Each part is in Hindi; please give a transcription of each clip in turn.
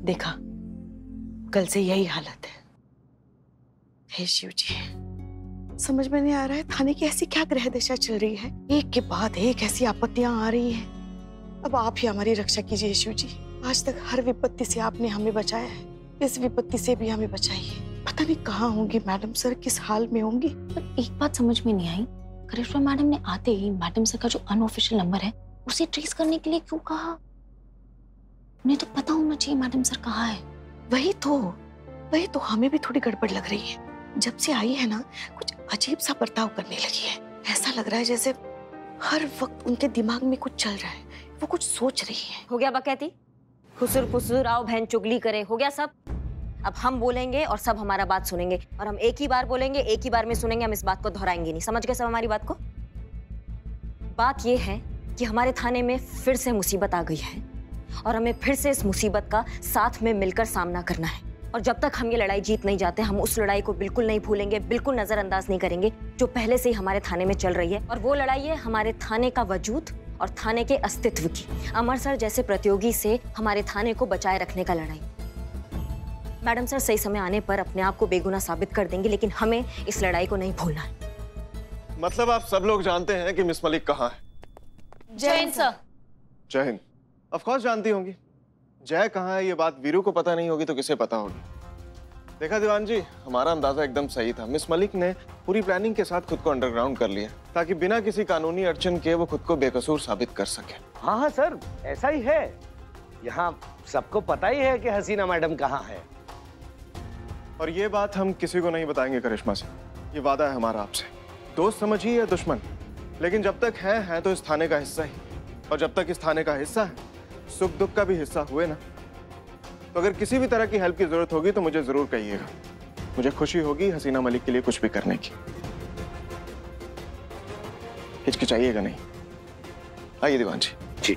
देखा, कल से यही हालत है। हे शिव जी, समझ में नहीं आ रहा है थाने की ऐसी क्या ग्रह दशा चल रही है। एक के बाद एक ऐसी आपत्तियां आ रही हैं। अब आप ही हमारी रक्षा कीजिए शिव जी। आज तक हर विपत्ति से आपने हमें बचाया है, इस विपत्ति से भी हमें बचाइए। पता नहीं कहाँ होंगी मैडम सर, किस हाल में होंगी। पर एक बात समझ में नहीं आई, करिश्मा मैडम ने आते ही मैडम सर का जो अनऑफिशियल नंबर है उसे ट्रेस करने के लिए क्यों कहा? उन्हें तो पता होना चाहिए मैडम सर कहाँ है। वही तो हमें भी थोड़ी गड़बड़ लग रही है। जब से आई है ना, कुछ अजीब सा बर्ताव करने लगी है। ऐसा लग रहा है जैसे हर वक्त उनके दिमाग में कुछ चल रहा है, वो कुछ सोच रही है। हो गया बकैती, खुसुर फुसुर आओ बहन चुगली करे, हो गया सब। अब हम बोलेंगे और सब हमारा बात सुनेंगे, और हम एक ही बार बोलेंगे, एक ही बार में सुनेंगे। हम इस बात को दोहराएंगे नहीं, समझ गए सब हमारी बात को? बात ये है कि हमारे थाने में फिर से मुसीबत आ गई है और हमें फिर से इस मुसीबत का साथ में मिलकर सामना करना है। और जब तक हम ये लड़ाई जीत नहीं जाते, हम उस लड़ाई को बिल्कुल नहीं भूलेंगे, बिल्कुल नजरअंदाज नहीं करेंगे जो पहले से ही हमारे थाने में चल रही है। और वो लड़ाई है हमारे थाने का वजूद और थाने के अस्तित्व की। अमर सर जैसे प्रतियोगी से हमारे थाने को बचाए रखने का लड़ाई। मैडम सर सही समय आने पर अपने आप को बेगुनाह साबित कर देंगे, लेकिन हमें इस लड़ाई को नहीं भूलना है। मतलब आप सब लोग जानते हैं कि मिस मलिक कहाँ है? जय हिंद सर। जय हिंद। ऑफ कोर्स जानती होंगी। जय कहाँ है ये बात वीरू को पता नहीं होगी तो किसे पता होगी? देखा दीवान जी, हमारा अंदाजा एकदम सही था। मिस मलिक ने पूरी प्लानिंग के साथ खुद को अंडरग्राउंड कर लिया ताकि बिना किसी कानूनी अड़चन के वो खुद को बेकसूर साबित कर सके। हाँ सर, ऐसा ही है। यहाँ सबको पता ही है कि हसीना मैडम कहाँ है। और ये बात हम किसी को नहीं बताएंगे करिश्मा से। ये वादा है हमारा आपसे। दोस्त समझिए या दुश्मन, लेकिन जब तक है तो इस थाने का हिस्सा ही। और जब तक इस थाने का हिस्सा है, सुख दुख का भी हिस्सा हुए ना। तो अगर किसी भी तरह की हेल्प की जरूरत होगी तो मुझे जरूर कहिएगा। मुझे खुशी होगी हसीना मलिक के लिए कुछ भी करने की। हिचकिचाइएगा नहीं। आइए दीवान जी। जी।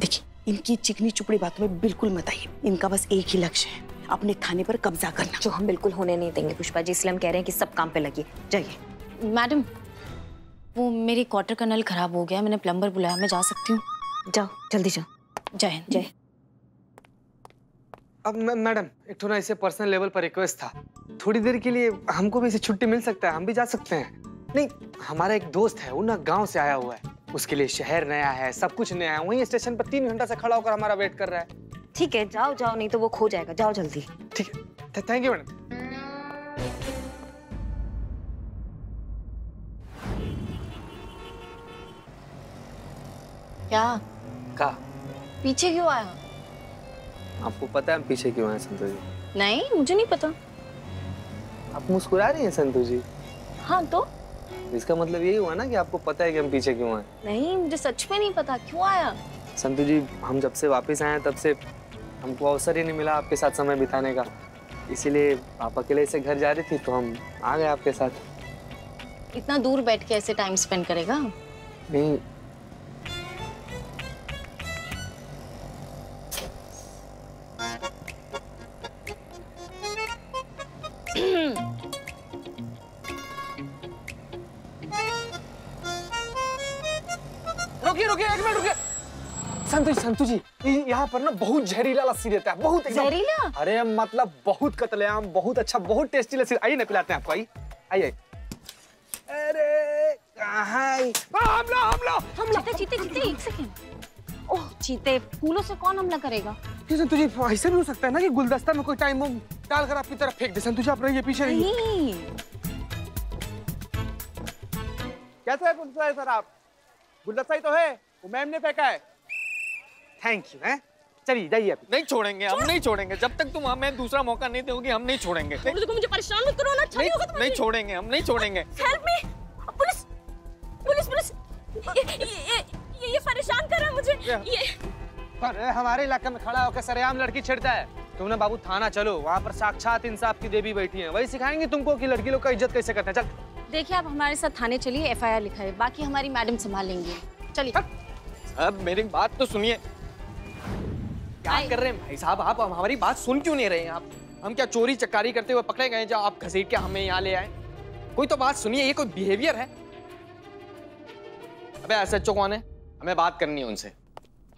देखिए, इनकी चिकनी चुपड़ी बातों में बिल्कुल मत आइए। इनका बस एक ही लक्ष्य है, अपने थाने पर कब्जा करना, जो हम बिल्कुल होने नहीं देंगे पुष्पा जी। इसलिए हम कह रहे हैं कि सब काम पे लगिए। जाइए। मैडम, वो मेरी क्वार्टर का नल खराब हो गया, मैंने प्लम्बर बुलाया, मैं जा सकती हूँ? जाओ, जल्दी जाओ। जय हिंद। जय। अब मैडम, एक थोड़ा इसे पर्सनल लेवल पर रिक्वेस्ट था, थोड़ी देर के लिए हमको भी इसे छुट्टी मिल सकता है? हम भी जा सकते हैं? नहीं, हमारा एक दोस्त है, वो ना गांव से आया हुआ है, उसके लिए शहर नया है, सब कुछ नया है। वहीं स्टेशन पर 3 घंटा से खड़ा होकर हमारा वेट कर रहा है। ठीक है, जाओ जाओ, नहीं तो वो खो जाएगा। जाओ जल्दी। ठीक है, थैंक यू मैडम। क्या का पीछे क्यों आया? आपको पता है हम पीछे क्यों आए संतोष जी? नहीं, मुझे नहीं पता। आप मुस्कुरा रही हैं संतोष जी। हाँ तो इसका मतलब यही हुआ ना कि आपको पता है कि हम पीछे क्यों आए? नहीं, मुझे सच में नहीं पता क्यों आया। संतोष जी, हम जब से वापस आए तब से हमको अवसर ही नहीं मिला आपके साथ समय बिताने का। इसीलिए आप अकेले से घर जा रही थी तो हम आ गए आपके साथ। इतना दूर बैठ के ऐसे टाइम स्पेंड करेगा? नहीं, रुकिए, एक मिनट रुकिए। संतु जी, यहाँ पर ना बहुत जहरीला लस्सी देता है, बहुत जहरीला? अरे मतलब बहुत कतलेआम, बहुत अच्छा, बहुत टेस्टी लस्सी। आइए ना, पिलाते हैं आपको। आइए। अरे कहाँ? हमला। चीते, एक सेकंड। ओह, चीते, फूलों से कौन हमला करेगा? संतु जी, ऐसा भी हो सकता है ना कि गुलदस्ता में कोई टाइम डालकर आपकी तरफ फेंक दे। संतु जी, आप रहिए, पीछे रहिए। नहीं। कैसा है गुलदस्ता है सर? आप गुलदस्ता ही तो है, वो मैम ने फेंका है। Thank you. है, चलिए जाइए। नहीं छोड़ेंगे, हम नहीं छोड़ेंगे जब तक तुम हमें दूसरा मौका नहीं दोगी। हम नहीं छोड़ेंगे। देखो, मुझे परेशान मत करो ना। अच्छा नहीं होगा तुम्हारे। नहीं छोड़ेंगे, हम नहीं छोड़ेंगे। Help me, police. ये परेशान कर रहा है मुझे। ये अरे हमारे इलाके में खड़ा होकर सरेआम लड़की छेड़ता है। तुम ना बाबू थाना चलो, वहाँ पर साक्षात इंसाफ की देवी बैठी है, वही सिखाएंगे तुमको कि लड़की लोग का इज्जत कैसे करते हैं। चल। देखिए, आप हमारे साथ थाने चलिए, FIR लिखा है, बाकी हमारी मैडम संभाल लेंगी। चलिए। अब मेरी बात तो सुनिए। क्या कर रहे हैं भाई साहब? आप हमारी बात सुन क्यों नहीं रहे हैं? आप हम क्या चोरी चकारी करते हुए पकड़े गए जो आप घसीट के हमें यहाँ ले आए? कोई तो बात सुनिए, ये कोई बिहेवियर है? अबे SHO कौन है? हमें बात करनी है उनसे।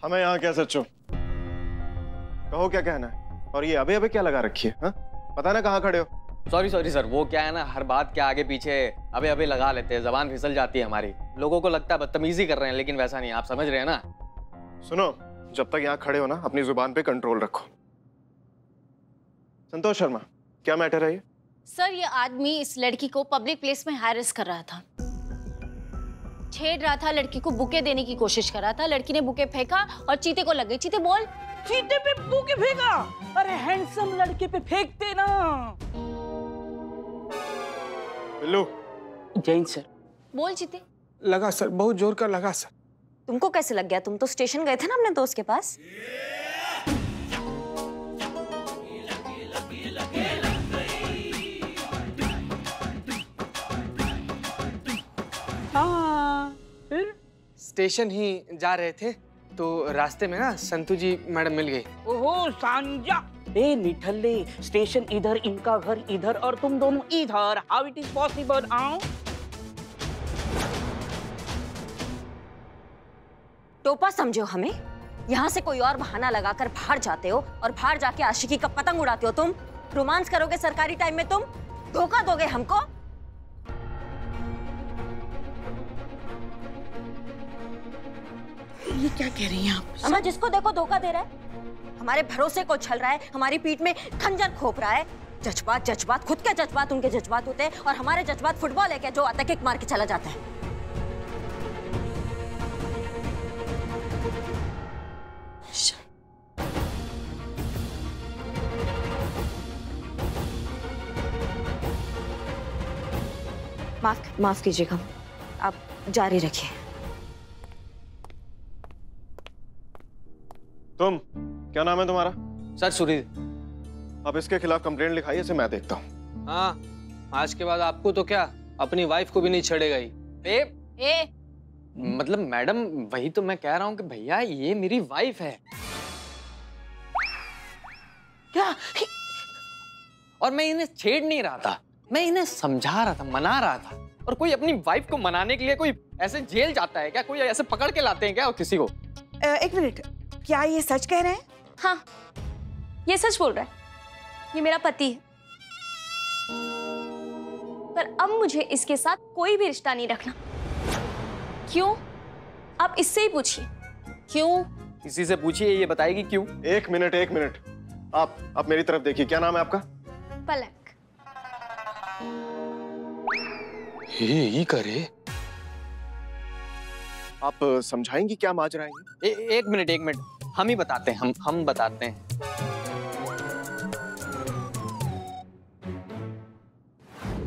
हमें यहाँ क्या सच्चो, कहो क्या कहना है। और ये अबे अबे क्या लगा रखी है, हाँ? पता ना कहाँ खड़े हो। सॉरी सॉरी सर, वो क्या है ना, हर बात के आगे पीछे अबे अबे लगा लेते हैं, जबान फिसल जाती है हमारी। लोगों को लगता है बदतमीजी कर रहे हैं, लेकिन वैसा नहीं, आप समझ रहे हैं ना। सुनो, जब तक यहाँ खड़े हो ना, अपनी जुबान पे कंट्रोल रखो। संतोष शर्मा, क्या मैटर है ये? सर, ये आदमी इस लड़की को पब्लिक प्लेस में हैरेस कर रहा था, छेड़ रहा था, लड़की को बुके देने की कोशिश कर रहा था। लड़की ने बुके फेंका और चीते को लग गई। चीते बोल। चीते पे बुके फेंका? अरे हैंडसम लड़के पे फेंकते ना। बिल्लू। जैन सर। बोल चीते। लगा सर, बहुत जोर का लगा सर। तुमको कैसे लग गया? तुम तो स्टेशन गए थे ना अपने दोस्त के पास। हाँ, फिर? स्टेशन ही जा रहे थे तो रास्ते में ना संतू जी मैडम मिल गई। ओहो सांजा। ए निठल्ले, स्टेशन इधर, इनका घर इधर और तुम दोनों इधर। How it is possible? आओ। टोपा समझो हमें? यहाँ से कोई और बहाना लगाकर बाहर जाते हो और बाहर जाके आशिकी का पतंग उड़ाते हो। तुम रोमांस करोगे सरकारी टाइम में, तुम धोखा दोगे हमको। ये क्या कह रही हैं आप? अम्मा, जिसको देखो धोखा दे रहा है, हमारे भरोसे को छल रहा है, हमारी पीठ में खंजर खोप रहा है। जज्बात जज्बात, खुद के जज्बात उनके जज्बात होते हैं और हमारे जज्बात फुटबॉल है क्या जो आता किक मार के चला जाता है। माफ कीजिएगा, आप जारी रखिए। तुम, क्या नाम है तुम्हारा? सर सुरील। अब इसके खिलाफ कंप्लेंट लिखाई, इसे मैं देखता हूँ। हाँ, आज के बाद आपको तो क्या, अपनी वाइफ को भी नहीं छेड़ेगा ही। मतलब मैडम, वही तो मैं कह रहा हूँ कि भैया ये मेरी वाइफ है। क्या? और मैं इन्हें छेड़ नहीं रहा था, मैं इन्हें समझा रहा था, मना रहा था। और कोई अपनी वाइफ को मनाने के लिए कोई ऐसे जेल जाता है क्या? कोई ऐसे पकड़ के लाते हैं क्या किसी को? एक मिनट, क्या ये सच कह रहे हैं? हाँ, ये सच बोल रहा है। ये मेरा पति है, पर अब मुझे इसके साथ कोई भी रिश्ता नहीं रखना। क्यों? आप इससे ही पूछिए। क्यों? किसी से पूछिए, ये बताएगी क्यों। एक मिनट, आप मेरी तरफ देखिए। क्या नाम है आपका? पलक। ये करे। आप समझाएंगी क्या माजरा है? एक मिनट, हम ही बताते हैं, हम बताते हैं।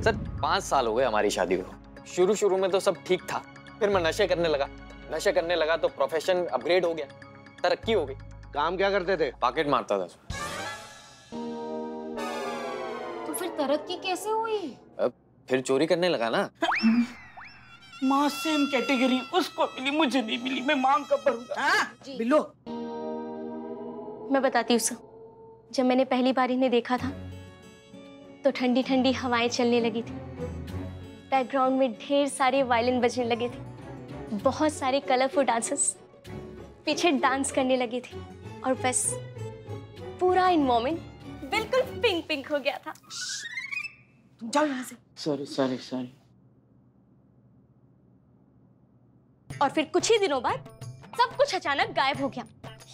सर 5 साल हो गए हमारी शादी को। शुरू में तो सब ठीक था, फिर मैं नशे करने लगा तो प्रोफेशन अपग्रेड हो गया, तरक्की हो गई। काम क्या करते थे? पॉकेट मारता था। तो फिर तरक्की कैसे हुई? फिर चोरी करने लगा ना। माँ सेम कैटेगरी, उसको मिली मुझे नहीं मिली, मैं मांग कब भरूंगा? हाँ? बिल्लो। मैं बताती हूँ सर, जब मैंने पहली बार इन्हें देखा था तो ठंडी ठंडी हवाएं चलने लगी थी, बैकग्राउंड में ढेर सारे वायलिन बजने लगे थे, बहुत सारे कलरफुल डांसर्स पीछे डांस करने लगे थे और बस पूरा एनवायरनमेंट बिल्कुल पिंक पिंक हो गया था। तुम जाओ यहाँ से। सॉरी। और फिर कुछ ही दिनों बाद सब कुछ अचानक गायब हो गया।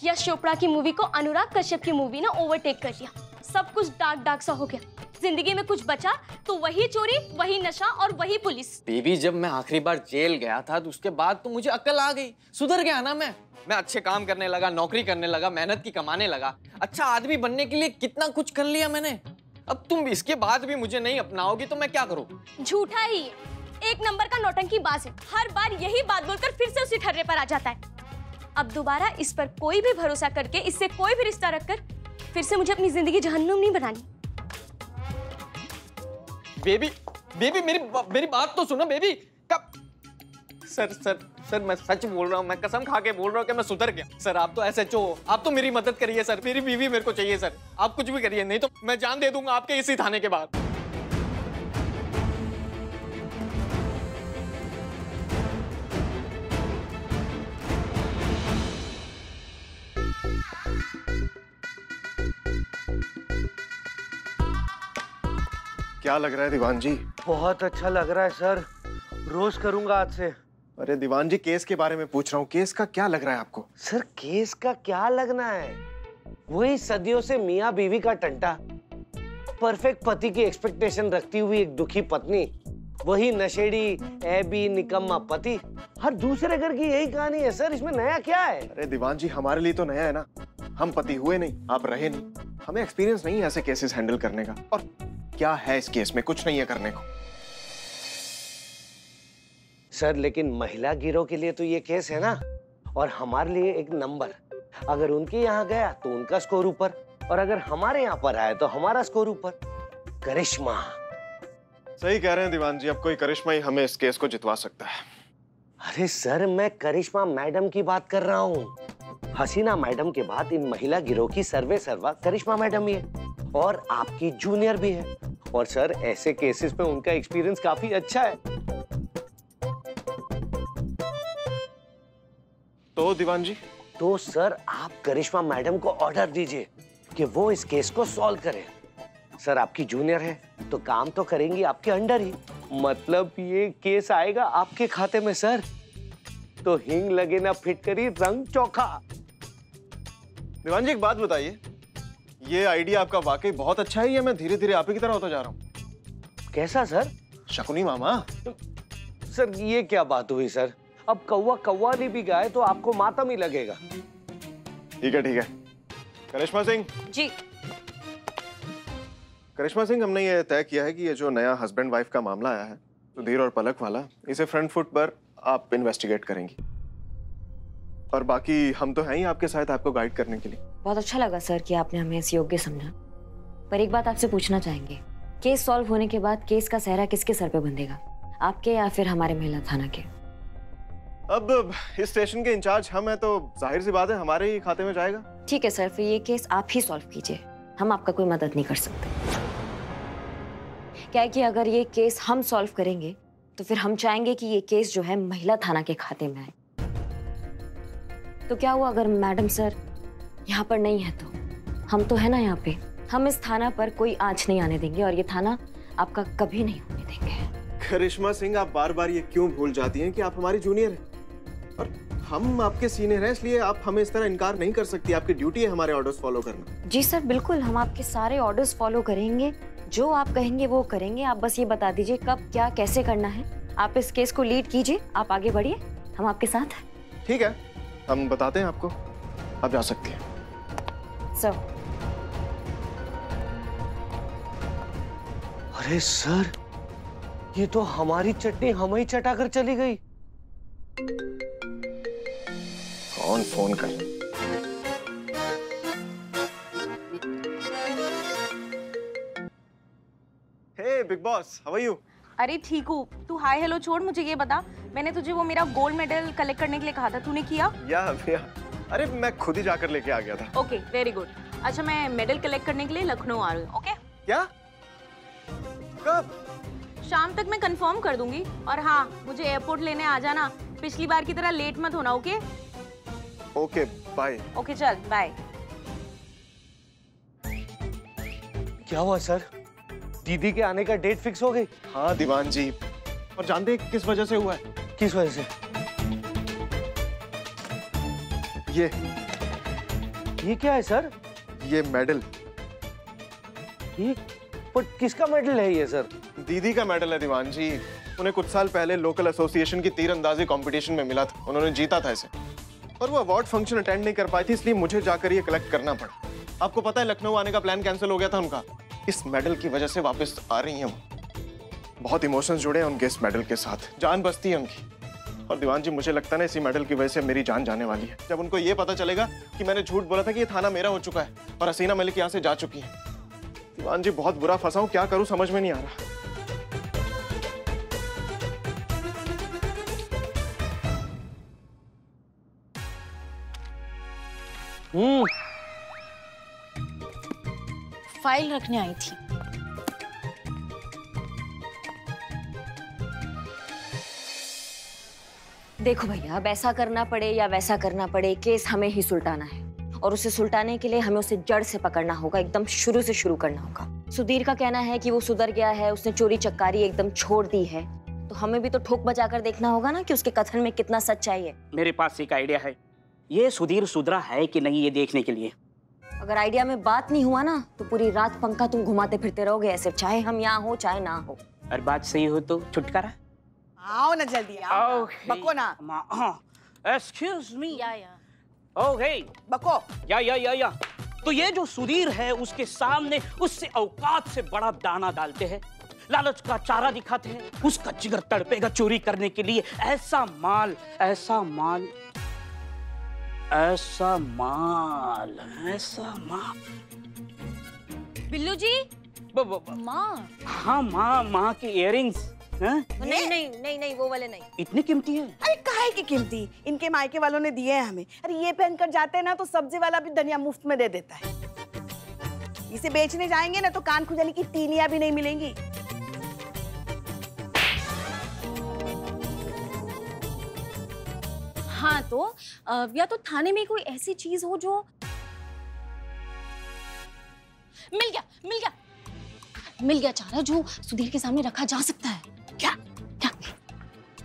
यश चोपड़ा की मूवी को अनुराग कश्यप की मूवी ने ओवरटेक कर लिया। सब कुछ डार्क सा हो गया। जिंदगी में कुछ बचा तो वही चोरी, वही नशा और वही पुलिस। बेबी, जब मैं आखिरी बार जेल गया था तो उसके बाद तो मुझे अक्ल आ गई, सुधर गया ना मैं अच्छे काम करने लगा, नौकरी करने लगा, मेहनत की कमाने लगा, अच्छा आदमी बनने के लिए कितना कुछ कर लिया मैंने। अब तुम इसके बाद भी मुझे नहीं अपनाओगी तो मैं क्या करूं? झूठा ही, एक नंबर का नौटंकीबाज है। हर बार यही बात बोलकर फिर से उसी ठर्रे पर आ जाता है। अब दोबारा इस पर कोई भी भरोसा करके इससे कोई भी रिश्ता रखकर फिर से मुझे अपनी जिंदगी जहन्नुम नहीं बनानी। बेबी मेरी बात तो सुनो बेबी। कब? सर मैं सच बोल रहा हूँ, मैं कसम खा के बोल रहा हूँ कि मैं सुधर गया। सर आप तो SHO हो, आप तो मेरी मदद करिए सर, मेरी बीवी मेरे को चाहिए सर, आप कुछ भी करिए, नहीं तो मैं जान दे दूंगा आपके इसी थाने के बाद। क्या लग रहा है दीवान जी? बहुत अच्छा लग रहा है सर, रोज करूंगा आज से। अरे दीवान जी, केस के बारे में पूछ रहा हूँ, केस का क्या लग रहा है आपको? सर केस का क्या लगना है, वही सदियों से मियाँ बीवी का टंटा, परफेक्ट पति की एक्सपेक्टेशन रखती हुई एक दुखी पत्नी, वही नशेड़ी ऐबी निकम्मा पति। हर दूसरे घर की यही कहानी है सर, इसमें नया क्या है? अरे दीवान जी, हमारे लिए तो नया है ना, हम पति हुए नहीं, आप रहे नहीं, हमें एक्सपीरियंस नहीं है ऐसे केसेस हैंडल करने का। और क्या है इस केस में? कुछ नहीं है करने को। सर लेकिन महिला गिरोह के लिए तो ये केस है ना, और हमारे लिए एक नंबर। अगर उनके यहाँ गया तो उनका स्कोर ऊपर, और अगर हमारे यहाँ पर आए तो हमारा स्कोर ऊपर। करिश्मा। सही कह रहे हैं दीवान जी, अब कोई करिश्मा ही हमें इस केस को जितवा सकता है। अरे सर मैं करिश्मा मैडम की बात कर रहा हूँ। हसीना मैडम के बाद इन महिला गिरोह की सर्वे सर्वा करिश्मा मैडम ही है, और आपकी जूनियर भी है। और सर ऐसे केसेस में उनका एक्सपीरियंस काफी अच्छा है। तो दीवान जी? तो सर आप करिश्मा मैडम को ऑर्डर दीजिए कि वो इस केस को सॉल्व करे। सर आपकी जूनियर है तो काम तो करेंगी आपके अंडर ही, मतलब ये केस आएगा आपके खाते में सर। तो हिंग लगे ना फिटकरी रंग चोखा। दीवान जी एक बात बताइए, ये आइडिया आपका वाकई बहुत अच्छा है या मैं धीरे धीरे आप ही की तरह होता जा रहा हूँ? कैसा सर? शकुनी मामा। सर ये क्या बात हुई सर? अब कौवा कव्वाली भी गाए तो आपको मातम ही लगेगा। ठीक है ठीक है। करिश्मा सिंह जी। करिश्मा सिंह, हमने ये तय किया है कि ये जो नया हस्बैंड वाइफ का मामला आया है सुधीर और पलक वाला, इसे फ्रंट फुट पर आप इन्वेस्टिगेट करेंगी, और बाकी हम तो हैं ही आपके साथ आपको गाइड करने के लिए। बहुत अच्छा लगा सर कि आपने हमें इस योग्य समझा, पर एक बात आपसे पूछना चाहेंगे, केस सॉल्व होने के बाद केस का सहरा किसके सर पे बंधेगा, आपके या फिर हमारे महिला थाना के? अब इस स्टेशन के इंचार्ज हम हैं तो जाहिर सी बात है हमारे ही खाते में जाएगा। ठीक है सर, फिर ये केस आप ही सॉल्व कीजिए, हम आपका कोई मदद नहीं कर सकते। क्या है कि अगर ये केस हम सॉल्व करेंगे तो फिर हम चाहेंगे कि ये केस जो है महिला थाना के खाते में आए। तो क्या हुआ अगर मैडम सर यहाँ पर नहीं है? तो हम तो है ना यहाँ पे, हम इस थाना पर कोई आंच नहीं आने देंगे और ये थाना आपका कभी नहीं होने देंगे। करिश्मा सिंह, आप बार बार ये क्यों भूल जाती हैं कि आप हमारी जूनियर हैं और हम आपके सीनियर हैं, इसलिए आप हमें इस तरह इनकार नहीं कर सकती। आपकी ड्यूटी है हमारे ऑर्डर्स फॉलो करना। जी सर बिल्कुल, हम आपके सारे ऑर्डर्स फॉलो करेंगे, जो आप कहेंगे वो करेंगे। आप बस ये बता दीजिए कब क्या कैसे करना है। आप इस केस को लीड कीजिए, आप आगे बढ़िए, हम आपके साथ हैं। ठीक है, हम बताते हैं आपको, आप जा सकती हैं। सर। अरे सर, ये तो हमारी चटनी हम ही चटा कर चली गई। कौन फोन कर? Hey Bigg Boss, how are you? अरे ठीक हूँ, तू हाय हेलो छोड़, मुझे ये बता, मैंने तुझे वो मेरा गोल्ड मेडल कलेक्ट करने के लिए कहा था, तूने किया? या अरे मैं खुद ही जाकर लेके आ गया था। Okay very good. अच्छा मैं मेडल कलेक्ट करने के लिए लखनऊ आ रही हूँ। ओके? क्या? कब? शाम तक मैं कंफर्म कर दूंगी। और हाँ, मुझे एयरपोर्ट लेने आ जाना, पिछली बार की तरह लेट मत होना। ओके? Okay bye. ओके चल बाय। क्या हुआ सर? दीदी के आने का डेट फिक्स हो गई? हाँ दीवान जी, और जानते हैं किस वजह से हुआ है? किस वजह से? ये क्या है सर? ये मेडल। ये पर किसका मेडल है ये सर? दीदी का मेडल है दीवान जी। उन्हें कुछ साल पहले लोकल एसोसिएशन की तीरंदाजी कंपटीशन में मिला था, उन्होंने जीता था इसे, और वो अवार्ड फंक्शन अटेंड नहीं कर पाई थी, इसलिए मुझे जाकर ये कलेक्ट करना पड़ा। आपको पता है लखनऊ आने का प्लान कैंसिल हो गया था उनका, इस मेडल की वजह से वापस आ रही हैं वो। बहुत इमोशंस जुड़े हैं उनके इस मेडल के साथ, जान बसती है उनकी। और दीवान जी मुझे लगता है ना इसी मेडल की वजह से मेरी जान जाने वाली है। जब उनको ये पता चलेगा कि मैंने झूठ बोला था कि ये थाना मेरा हो चुका है और हसीना मलिक यहाँ से जा चुकी है। दीवान जी बहुत बुरा फंसा हूं, क्या करूं समझ में नहीं आ रहा। फाइल रखने आई थी। देखो भैया, अब ऐसा करना पड़े या वैसा करना पड़े, केस हमें ही सुलटाना है और उसे सुलटाने के लिए हमें उसे जड़ से पकड़ना होगा, एकदम शुरू से शुरू करना होगा। सुधीर का कहना है कि वो सुधर गया है, उसने चोरी चक्कारी एकदम छोड़ दी है, तो हमें भी तो ठोक बजाकर देखना होगा ना कि उसके कथन में कितना सच्चाई है। मेरे पास एक आइडिया है, ये सुधीर सुधरा है कि नहीं ये देखने के लिए। अगर आइडिया में बात नहीं हुआ ना तो पूरी रात पंखा तुम घुमाते फिरते रहोगे ऐसे, चाहे हम यहाँ हो चाहे ना हो। और बात सही हो तो छुटकारा। आओ ना जल्दी आओ, बको ना। Excuse me. ओके बको। या तो ये जो सुधीर है उसके सामने उससे औकात से बड़ा दाना डालते हैं, लालच का चारा दिखाते हैं, उसका जिगर तड़पेगा चोरी करने के लिए। ऐसा माल बिल्लू जी। माँ। हाँ माँ के इयररिंग्स। नहीं वो वाले नहीं। इतनी कीमती है? अरे काहे की कीमती, इनके मायके वालों ने दिए हैं हमें। अरे ये पहनकर जाते हैं ना तो सब्जी वाला भी धनिया मुफ्त में दे देता है। इसे बेचने जाएंगे ना तो कान खुजाने की तीलियां भी नहीं मिलेंगी। हाँ तो या तो थाने में कोई ऐसी चीज हो जो मिल गया चारा जो सुधीर के सामने रखा जा सकता है। क्या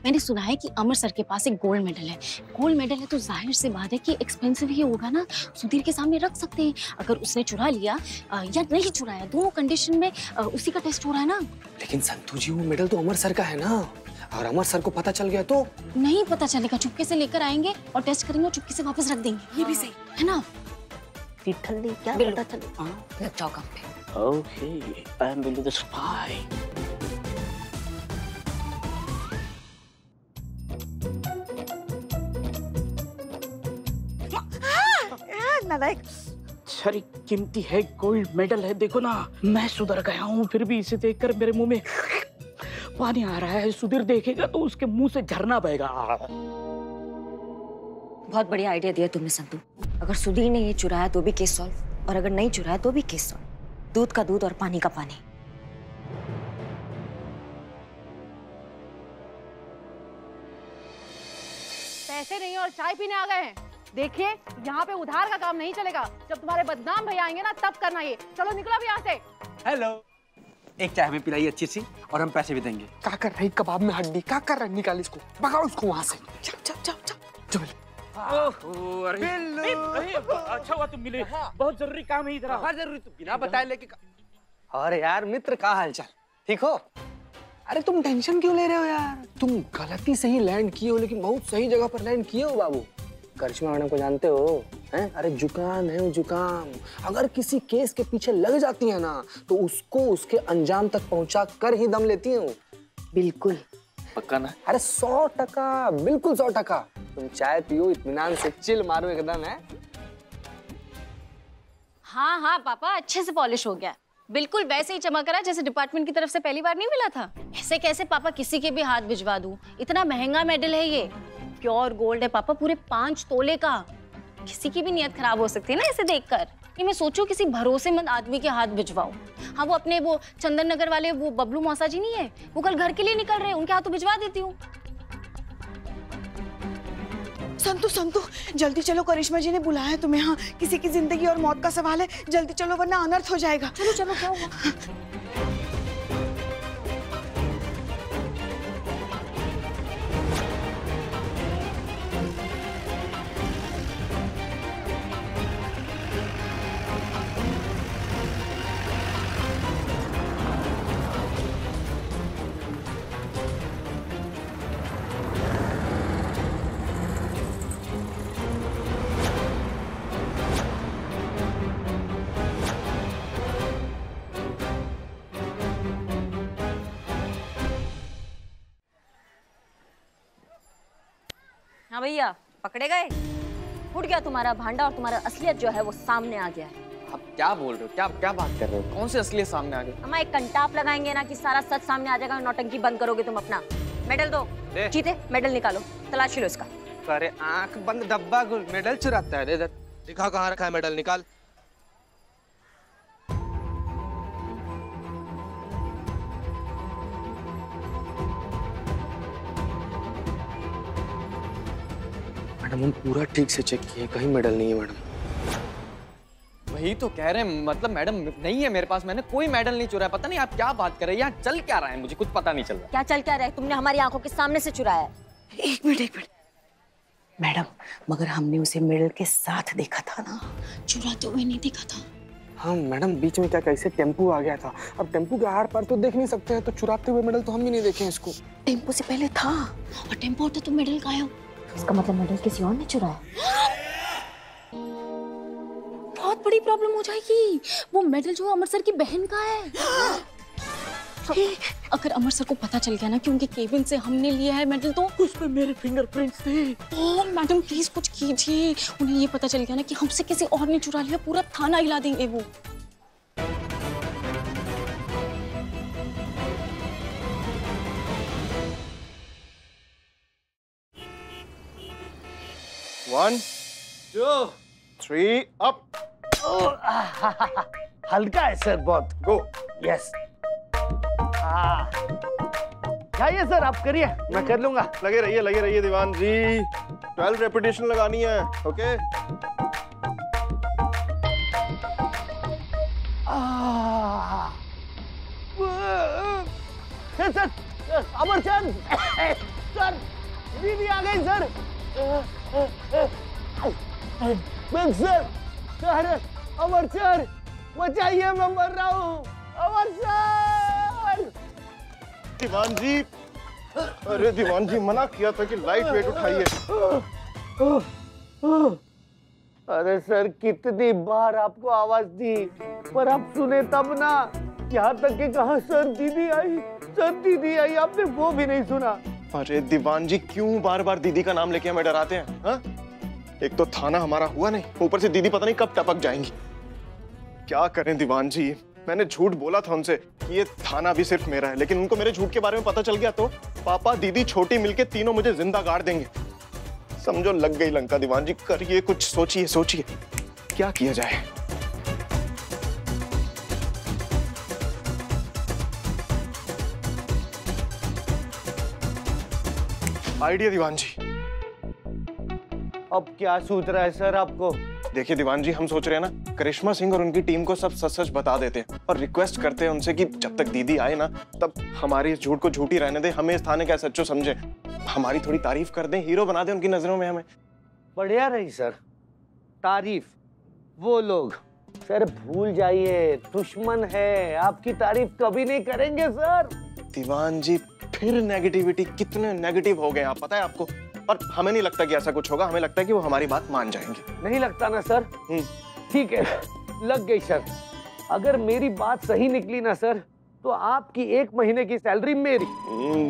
मैंने सुना है कि अमर सर के पास एक गोल्ड मेडल है। गोल्ड मेडल है तो जाहिर सी बात है कि एक्सपेंसिव ही होगा ना, सुधीर के सामने रख सकते हैं। अगर उसने चुरा लिया या नहीं चुराया, दोनों कंडीशन में उसी का टेस्ट हो रहा है ना। लेकिन संतू जी वो मेडल तो अमर सर का है ना, और अमर सर को पता चल गया तो? नहीं पता चलेगा, चुपके से लेकर आएंगे और टेस्ट करेंगे और चुपके से वापस रख देंगे। ये भी सही है ना? क्या पता चले। लग जाओ काम पे। Okay, I am Billu the spy. नालायक। सारी कीमती है, गोल्ड मेडल है। देखो ना, मैं सुधर गया हूँ फिर भी इसे देखकर मेरे मुंह में पानी आ रहा है। सुधीर देखेगा तो उसके मुंह से झरना बहेगा। बहुत बढ़िया आइडिया दिया तुमने संतू। अगर सुधीर ने ये चुराया तो भी केस सॉल्व, और अगर नहीं चुराया तो भी केस सॉल्व। दूध का दूध और पानी का पानी। पैसे नहीं और चाय पीने आ गए हैं। देखिए यहाँ पे उधार का काम नहीं चलेगा। जब तुम्हारे बदनाम भैया आएंगे ना तब करना ये। चलो निकलो अभी यहाँ से। हेलो, एक चाय हमें पिलाई अच्छी सी, और हम पैसे भी देंगे। क्या कर रही कबाब में हड्डी, क्या कर रहा है? निकाल इसको, भगाओ इसको वहां से। अच्छा हुआ तुम मिले, बहुत जरूरी काम है इधर। बहुत जरूरी, तुम बिना बताए लेके। अरे यार मित्र, क्या हालचाल? ठीक हो? अरे तुम टेंशन क्यों ले रहे हो यार? तुम गलती से ही लैंड किए हो, लेकिन बहुत सही जगह पर लैंड किए हो बाबू। करिश्मा मैडम को जानते हो हैं? अरे जुकाम है जुकाम। अगर किसी केस के पीछे लग जाती है ना तो उसको उसके अंजाम तक पहुंचा कर ही दम लेती है। बिल्कुल पक्का ना? अरे 100%, बिल्कुल 100%। तुम चाय पियो, इत्मीनान से चिल मारो एकदम। है हाँ पापा, अच्छे से पॉलिश हो गया, बिल्कुल वैसे ही चमक रहा है जैसे डिपार्टमेंट की तरफ से पहली बार नहीं मिला था। ऐसे कैसे पापा किसी के भी हाथ भिजवा दूं? इतना महंगा मेडल है ये, प्योर गोल्ड है पापा, पूरे 5 तोले का। किसी की भी नियत खराब हो सकती है ना ऐसे देखकर। ये मैं सोचूं किसी भरोसेमंद आदमी के हाथ भिजवाऊं। हाँ, वो अपने वो चंदन नगर वाले वो बबलू मौसा जी नहीं है, वो कल घर के लिए निकल रहे हैं, उनके हाथों भिजवा देती हूँ। संतू जल्दी चलो, करिश्मा जी ने बुलाया है तुम्हें। हाँ, किसी की जिंदगी और मौत का सवाल है, जल्दी चलो वरना अनर्थ हो जाएगा। चलो क्या हुआ? हाँ भैया, पकड़े गए। फूट गया तुम्हारा भांडा और तुम्हारा असलियत जो है वो सामने आ गया है। आप क्या बोल रहे हो? क्या बात कर रहे हो? कौन से असलियत सामने आ गई? हम एक कंटाप लगाएंगे ना कि सारा सच सामने आ जाएगा। नौटंकी बंद करोगे तुम अपना। मेडल दो। जीते मेडल निकालो, तलाशी लो इसका। अरे आंख बंद डब्बा मेडल चुराता है। इधर दिखा कहाँ रखा है मेडल, निकाल। मैडम हम पूरा ठीक से चेक किए, कहीं मेडल नहीं है मैडम। यही तो कह रहे हैं, मतलब मैडम नहीं है मेरे पास, मैंने कोई मेडल नहीं चुराया। पता नहीं आप क्या बात कर रहे हैं, यहाँ चल क्या रहा है मुझे कुछ पता नहीं चल रहा। क्या चल क्या रहा है? तुमने हमारी आंखों के सामने से चुराया है। एक मिनट मैडम, मगर हमने उसे मेडल के साथ देखा था ना, चुराते हुए नहीं देखा था। हाँ मैडम, बीच में क्या कैसे टेम्पू आ गया था। अब टेम्पू के आर पार तो देख नहीं सकते हैं, तो चुराते हुए मेडल तो हम भी नहीं देखे इसको। टेम्पो से पहले था, और टेम्पो होता तो मेडल गायब। इसका मतलब मेडल किसी और ने चुराया। बहुत बड़ी प्रॉब्लम हो जाएगी। वो मेडल जो अमर सर की बहन का है। अगर अमर सर को पता चल गया ना कि उनके केबिन से हमने लिया है मेडल, तो उस पे मेरे फिंगरप्रिंट्स थे। ओ मैडम प्लीज कुछ कीजिए। उन्हें ये पता चल गया ना कि हमसे किसी और ने चुरा लिया, पूरा थाना हिला देंगे वो। One, 2, 3, up. हल्का है सर बहुत। Go. यस। जाइए सर, आप करिए, मैं कर लूंगा। लगे रहिए दीवान जी। 12 रेपिटेशन लगानी है, ओके? सर अमरचंद सर, दीदी आ गई सर। सर अमरचंद बचाइए, मैं मर रहा हूँ। अमरचंद। दीवान जी, अरे दीवान जी मना किया था कि लाइट वेट उठाइए। अरे सर, कितनी बार आपको आवाज दी, पर आप सुने तब ना। यहाँ तक कि कहा सर दीदी आई, आपने वो भी नहीं सुना। अरे दीवान जी, क्यों बार बार दीदी का नाम लेके हमें डराते हैं? हाँ? एक तो थाना हमारा हुआ नहीं, ऊपर से दीदी पता नहीं कब टपक जाएंगी। क्या करें दीवान जी, मैंने झूठ बोला था उनसे कि ये थाना भी सिर्फ मेरा है, लेकिन उनको मेरे झूठ के बारे में पता चल गया तो पापा, दीदी, छोटी मिलके तीनों मुझे जिंदा गाड़ देंगे। समझो लग गई लंका। दीवान जी करिए कुछ, सोचिए क्या किया जाए। आइडिया दीवान जी। अब क्या सूझ रहा है सर आपको? देखिए दीवान जी, हम सोच रहे हैं ना, करिश्मा सिंह और उनकी टीम को सब सच बता देते हैं और रिक्वेस्ट करते हैं उनसे कि जब तक दीदी आए ना, तब हमारी इस झूठ को झूठी रहने दें, हमें इस थाने का सच्चो समझे, हमारी थोड़ी तारीफ कर दें, हीरो बना दें उनकी नजरों में हमें। बढ़िया रही सर तारीफ। वो लोग सर भूल जाइए, दुश्मन है, आपकी तारीफ कभी नहीं करेंगे सर। दीवान जी फिर नेगेटिविटी, कितने नेगेटिव हो गए आप, पता है आपको? और हमें नहीं लगता कि ऐसा कुछ होगा, हमें लगता है कि वो हमारी बात मान जाएंगे। नहीं लगता ना सर? ठीक है, लग गई सर। अगर मेरी बात सही निकली ना सर, तो आपकी 1 महीने की सैलरी मेरी।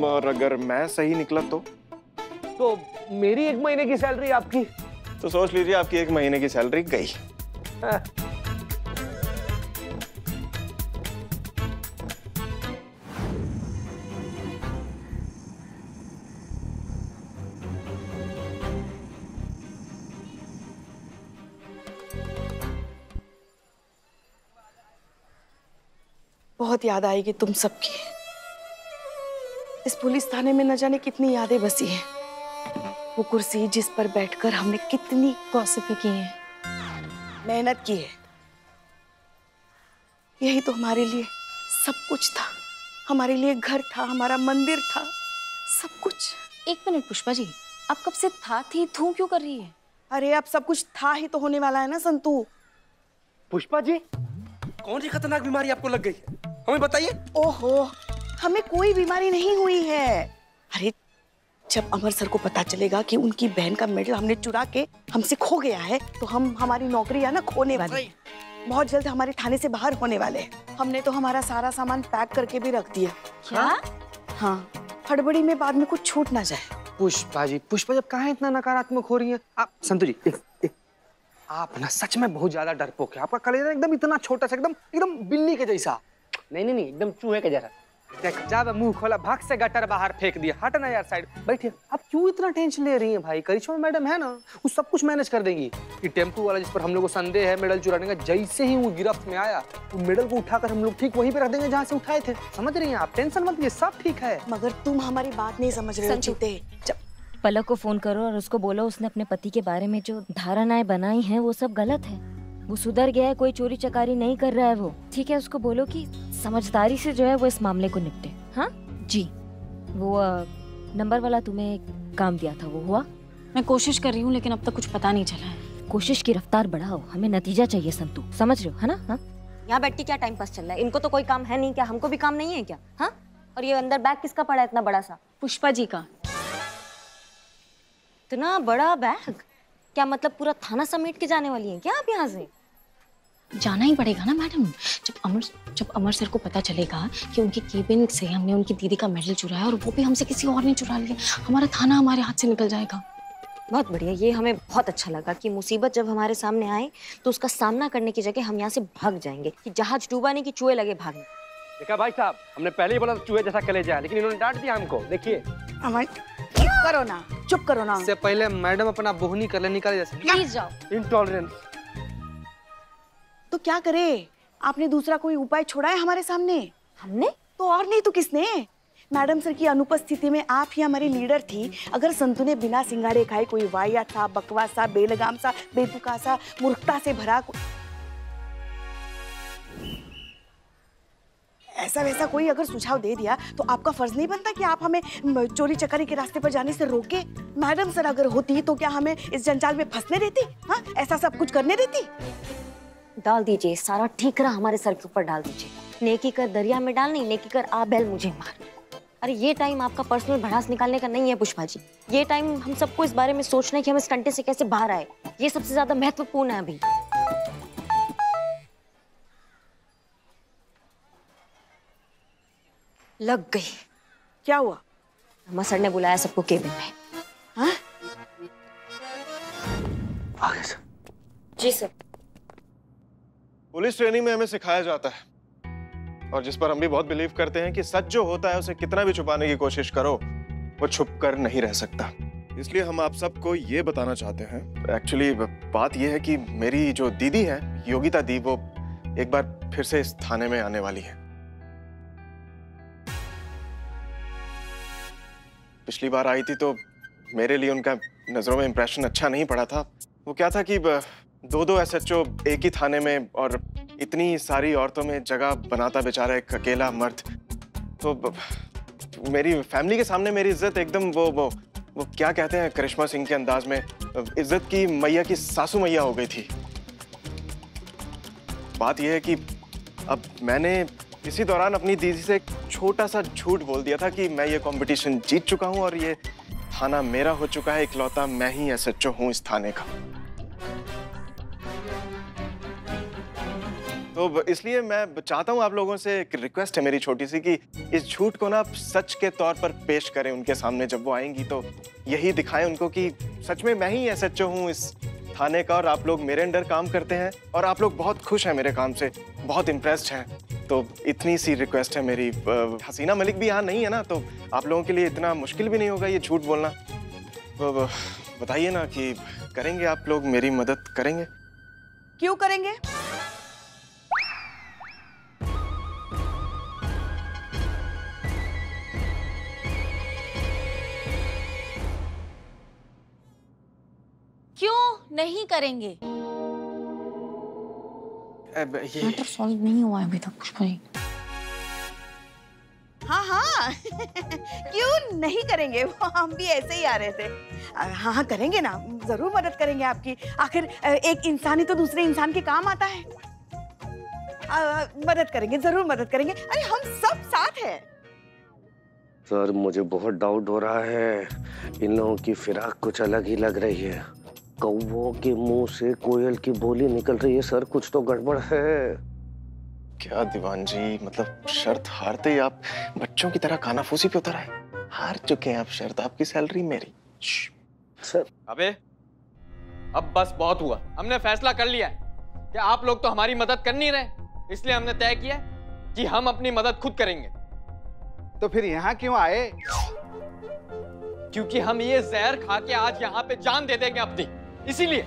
और अगर मैं सही निकला तो मेरी 1 महीने की सैलरी आपकी। तो सोच लीजिए आपकी 1 महीने की सैलरी गई। बहुत याद आएगी तुम सबकी। इस पुलिस थाने में न जाने कितनी यादें बसी हैं। वो कुर्सी जिस पर बैठकर हमने कितनी गॉसिप की है, मेहनत की है, यही तो हमारे लिए सब कुछ था। हमारे लिए घर था, हमारा मंदिर था, सब कुछ। एक मिनट पुष्पा जी, आप कब से था थी थू क्यों कर रही है? अरे अब सब कुछ था ही तो होने वाला है ना संतू। पुष्पा जी, कौन सी खतरनाक बीमारी आपको लग गई है, हमें बताइए। ओहो, हमें कोई बीमारी नहीं हुई है। अरे जब अमर सर को पता चलेगा कि उनकी बहन का मेडल हमने चुरा के हमसे खो गया है, तो हमारी नौकरी है ना खोने वाली है। बहुत जल्द हमारे थाने से बाहर होने वाले हैं। हमने तो हमारा सारा सामान पैक करके भी रख दिया। क्या? हाँ, हड़बड़ी में बाद में कुछ छूट ना जाए। पुष्पा जी, पुष्पा जब कहाँ इतना नकारात्मक हो रही है आप? संतु जी, आप ना सच में बहुत ज्यादा डरपोक है। आपका कलेजा एकदम इतना छोटा सा, एकदम बिल्ली के जैसा। नहीं, एकदम चूहे के जैसा। देख, जब मुंह खोला भाग से गटर बाहर फेंक दिया। हट ना यार, साइड बैठिए। आप क्यों इतना टेंशन ले रही हैं भाई? करिश्मा मैडम है ना, वो सब कुछ मैनेज कर देंगी। कि टेम्पू वाला जिस पर हम लोग को संदेह है मेडल चुराने का, जैसे ही वो गिरफ्त में आया, वो मेडल को उठाकर हम लोग ठीक वहीं पे रख देंगे जहाँ से उठाए थे। समझ रही हैं आप? टेंशन मत लीजिए, सब ठीक है। मगर तुम हमारी बात नहीं समझ रहे हो चीते। पलक को फोन करो और उसको बोलो उसने अपने पति के बारे में जो धारणाएं बनाई हैं वो सब गलत है। वो सुधर गया है, कोई चोरी चकारी नहीं कर रहा है वो। ठीक है, उसको बोलो कि समझदारी से जो है वो इस मामले को निपटे। हाँ जी। वो नंबर वाला तुम्हें एक काम दिया था, वो हुआ? मैं कोशिश कर रही हूँ लेकिन अब तक कुछ पता नहीं चला है। कोशिश की रफ्तार बढ़ाओ, हमें नतीजा चाहिए संतू, समझ रहे हो है ना? हाँ, यहाँ बैठ के क्या टाइम पास चल रहा है? इनको तो कोई काम है नहीं क्या? हमको भी काम नहीं है क्या? हाँ, और ये अंदर बैग किसका पड़ा है इतना बड़ा सा? पुष्पा जी का। इतना बड़ा बैग? क्या मतलब पूरा थाना समेट के जाने वाली है क्या आप यहाँ से? जाना ही पड़ेगा ना मैडम। जब अमर सर को पता चलेगा कि उनके केबिन से हमने उनकी दीदी का मेडल चुराया और वो भी हमसे किसी और ने चुरा लिया, हमारा थाना हमारे हाथ से निकल जाएगा। बहुत बढ़िया, ये हमें बहुत अच्छा लगा कि मुसीबत जब हमारे सामने आए तो उसका सामना करने की जगह हम यहाँ से भाग जाएंगे कि जहाज डूबा नहीं कि चूहे लगे भागने। देखा भाई साहब, हमने पहले ही बोला चूहे जैसा कलेजा है, लेकिन इन्होंने डांट दिया हमको। देखिए चुप करो ना। इससे पहले मैडम अपना बोहनी कर ले, निकाले जैसे। प्लीज जाओ। इंटॉलरेंस। तो क्या करे? आपने दूसरा कोई उपाय छोड़ा है हमारे सामने? हमने? तो और नहीं तो किसने? मैडम सर की अनुपस्थिति में आप ही हमारी लीडर थी। अगर संतू ने बिना सिंगाड़े खाए कोई वाहियात सा, बकवास सा, बेलगाम सा, बेतुका सा, मूर्खता से भरा ऐसा वैसा कोई अगर सुझाव दे दिया तो आपका फर्ज नहीं बनता कि आप हमें चोरी चकारी के रास्ते पर जाने से रोके? मैडम सर अगर होती तो क्या हमें इस जंजाल में फंसने देती? हाँ, ऐसा सब कुछ करने देती? डाल दीजिए, सारा ठीकरा हमारे सर के ऊपर डाल दीजिए। नेकी कर दरिया में डाल, नहीं नेकी कर आ बैल मुझे मार। अरे ये टाइम आपका पर्सनल भड़ास निकालने का नहीं है पुष्पा जी। ये टाइम हम सबको इस बारे में सोचना है कि हम इस कंटे से कैसे बाहर आए। ये सबसे ज्यादा महत्वपूर्ण है अभी। लग गई। क्या हुआ? अम्मा सर ने बुलाया सबको केबिन में। हाँ? आगे सर। जी सर। पुलिस ट्रेनिंग में हमें सिखाया जाता है और जिस पर हम भी बहुत बिलीव करते हैं कि सच जो होता है उसे कितना भी छुपाने की कोशिश करो वो छुप कर नहीं रह सकता। इसलिए हम आप सबको ये बताना चाहते हैं। एक्चुअली बात यह है कि मेरी जो दीदी है योगिता दी, वो एक बार फिर से इस थाने में आने वाली है। पिछली बार आई थी तो मेरे लिए उनका नजरों में इंप्रेशन अच्छा नहीं पड़ा था। वो क्या था कि दो एसएचओ एक ही थाने में और इतनी सारी औरतों में जगह बनाता बेचारा एक अकेला मर्द। तो मेरी फैमिली के सामने मेरी इज्जत एकदम वो क्या कहते हैं करिश्मा सिंह के अंदाज में, इज्जत की मैया की सासू मैया हो गई थी। बात यह है कि अब मैंने इसी दौरान अपनी दीदी से एक छोटा सा झूठ बोल दिया था कि मैं ये कंपटीशन जीत चुका हूं और ये थाना मेरा हो चुका है, इकलौता मैं ही एसएचओ हूं इस थाने का। तो इसलिए मैं चाहता हूं आप लोगों से, एक रिक्वेस्ट है मेरी छोटी सी, कि इस झूठ को ना आप सच के तौर पर पेश करें उनके सामने। जब वो आएंगी तो यही दिखाएं उनको कि सच में मैं ही एसएचओ हूं इस थाने का और आप लोग मेरे अंडर काम करते हैं और आप लोग बहुत खुश हैं मेरे काम से, बहुत इम्प्रेस्ड हैं। तो इतनी सी रिक्वेस्ट है मेरी। हसीना मलिक भी यहाँ नहीं है ना, तो आप लोगों के लिए इतना मुश्किल भी नहीं होगा ये झूठ बोलना। तो बताइए ना कि करेंगे आप लोग मेरी मदद करेंगे? क्यों करेंगे? क्यों नहीं करेंगे? ये सॉल्व नहीं हुआ है अभी तक पुष्पा जी। हाँ क्यों नहीं करेंगे? वो हम भी ऐसे ही आ रहे थे। हाँ करेंगे ना, जरूर मदद करेंगे आपकी। आखिर एक इंसान ही तो दूसरे इंसान के काम आता है। मदद करेंगे, जरूर मदद करेंगे। अरे हम सब साथ हैं। सर मुझे बहुत डाउट हो रहा है, इन लोगों की फिराक कुछ अलग ही लग रही है। कौवों के मुंह से कोयल की बोली निकल रही है। सर कुछ तो गड़बड़ है। क्या दीवान जी, मतलब शर्त हारते ही आप बच्चों की तरह कानाफूसी पे उतर आए? हार चुके हैं आप शर्त, आपकी सैलरी मेरी। सर अबे अब बस बहुत हुआ। हमने फैसला कर लिया है कि आप लोग तो हमारी मदद कर नहीं रहे, इसलिए हमने तय किया कि हम अपनी मदद खुद करेंगे। तो फिर यहाँ क्यों आए? क्योंकि हम ये जहर खा के आज यहाँ पे जान दे देंगे अपनी, इसीलिए।